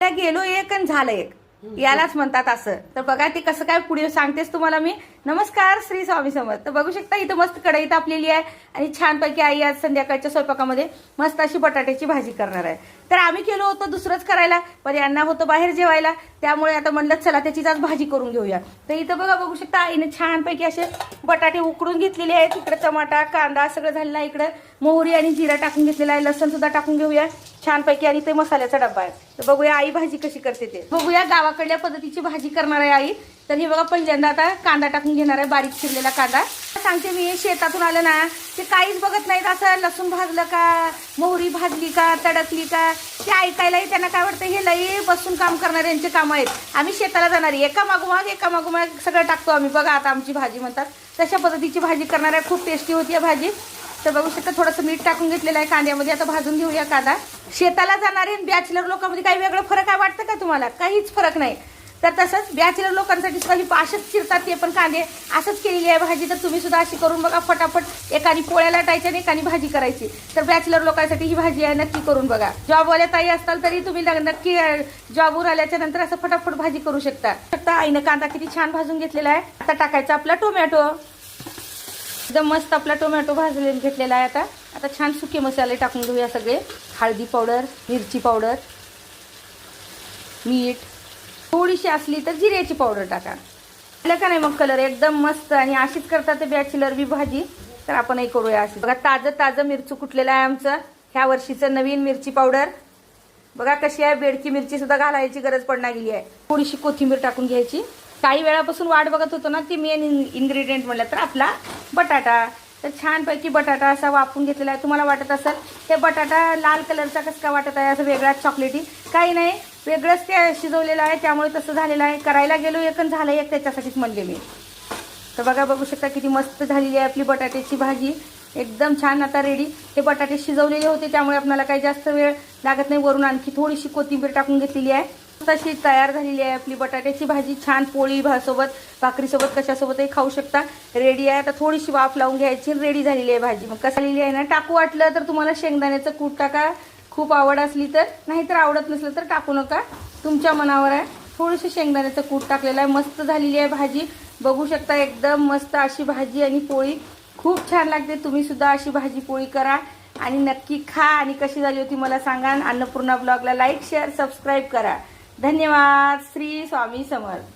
त्या गेलो एक आणि झालं एक, यालाच म्हणतात असं. तर बघा ते कसं काय पुढे सांगतेच तुम्हाला मी. नमस्कार, श्री स्वामी समर्थ. तर बघू शकता इथं मस्त कढई तापलेली आहे आणि छानपैकी आई आज संध्याकाळच्या स्वयंपाकामध्ये मस्त अशी बटाट्याची भाजी करणार आहे. तर आम्ही केलो होतो दुसरंच करायला, पण यांना होतं बाहेर जेवायला, त्यामुळे आता म्हणलं चला त्याचीच आज भाजी करून घेऊया. तर इथं बघा बघू शकता आईने छानपैकी असे बटाटे उकडून घेतलेले आहेत. इकडे टमाटा कांदा सगळं झालेलं आहे. इकडे मोहरी आणि जिरा टाकून घेतलेला आहे. लसूण सुद्धा टाकून घेऊया छानपैकी. आणि ते मसाल्याचा डब्बा आहे. तर बघूया आई भाजी कशी करते ते बघूया. गावाकडल्या पद्धतीची भाजी करणार आहे आई. तर हे बघा पहिल्यांदा आता कांदा टाकून घेणार आहे, बारीक चिरलेला कांदा. सांगते मी, शेतातून आलं ना ते काहीच बघत नाहीत असं लसूण भाजलं का, मोहरी भाजली का, तडकली का, ते ऐकायलाही त्यांना काय वाटतं हे लई बसून काम करणाऱ्यांचे काम आहेत. आम्ही शेताला जाणारी एका मागोमाग सगळं टाकतो आम्ही. बघा आता आमची भाजी म्हणतात तशा पद्धतीची भाजी करणार आहे. खूप टेस्टी होती आहे भाजी. तर बघू शकता थोडंसं मीठ टाकून घेतलेलं आहे कांद्यामध्ये. आता भाजून घेऊया कांदा. शेताला जाणारे बॅचलर लोकांमध्ये काही वेगळं फरक आहे वाटतं का तुम्हाला? काहीच फरक नाही. तर तसंच बॅचलर लोकांसाठी काही असेच चिरतात ते पण कांदे, असंच केलेली आहे भाजी. तर तुम्ही सुद्धा अशी करून बघा. फटाफट एकाने पोळ्या लाटायच्या आणि एकाने भाजी करायची. तर बॅचलर लोकांसाठी ही भाजी आहे, नक्की करून बघा. जॉबवाल्या ताई असताल तरी तुम्ही नक्की जॉबवर आल्याच्या नंतर असं फटाफट भाजी करू शकता. आईनं कांदा किती छान भाजून घेतलेला आहे. आता टाकायचा आपला टोमॅटो. एकदम मस्त आपला टोमॅटो भाजून घेतलेला आहे. आता छान सुके मसाले टाकून घेऊया सगळे. हळदी पावडर, मिरची पावडर, मीठ, थोडीशी असली तर जिऱ्याची पावडर टाका. आलं का नाही मग कलर एकदम मस्त. आणि अशीच करतात ते बॅचलर बी भाजी. तर आपणही करूया अशी. बघा ताजं मिरची कुटलेलं आहे आमचं ह्या वर्षीचं नवीन मिरची पावडर. बघा कशी आहे. बेडकी मिरची सुद्धा घालायची गरज पडणार गेली आहे. थोडीशी कोथिंबीर टाकून घ्यायची. काही वेळापासून वाट बघत होतो ना की मेन इन्ग्रेडियंट म्हणलं तर आपला बटाटा. तर छानपैकी बटाटा असा वाफून घेतलेला आहे. तुम्हाला वाटत असेल ते बटाटा लाल कलरचा कसं काय वाटत आहे असं वेगळाच चॉकलेटी? काही नाही, वेगळंच ते शिजवलेलं आहे त्यामुळे तसं झालेलं आहे. करायला गेलो एक झालं एक, त्याच्यासाठीच म्हणले मी. तर बघा बघू शकता किती मस्त झालेली आहे आपली बटाट्याची भाजी. एकदम छान आता रेडी. हे बटाटे शिजवलेले होते त्यामुळे आपल्याला काही जास्त वेळ लागत नाही. वरून आणखी थोडीशी कोथिंबीर टाकून घेतलेली आहे. तशी तयार झालेली आहे आपली बटाट्याची भाजी. छान पोळी सोबत, भाकरीसोबत, कशासोबतही खाऊ शकता. रेडी आहे. आता थोडीशी वाफ लावून घ्यायची. रेडी झालेली आहे भाजी. मग कसं झालेली आहे ना, टाकू वाटलं तर तुम्हाला शेंगदाण्याचं कूट टाका, खूप आवड असली तर. नाहीतर आवडत नसलं तर टाकू नका, तुमच्या मनावर आहे. थोडीशी शेंगदाण्याचं कूट टाकलेलं आहे. मस्त झालेली आहे भाजी. बघू शकता एकदम मस्त अशी भाजी आणि पोळी खूप छान लागते. तुम्ही सुद्धा अशी भाजी पोळी करा आणि नक्की खा. आणि कशी झाली होती मला सांगा. अन्नपूर्णा ब्लॉगला लाईक, शेअर, सबस्क्राईब करा. धन्यवाद. श्री स्वामी समर्थ.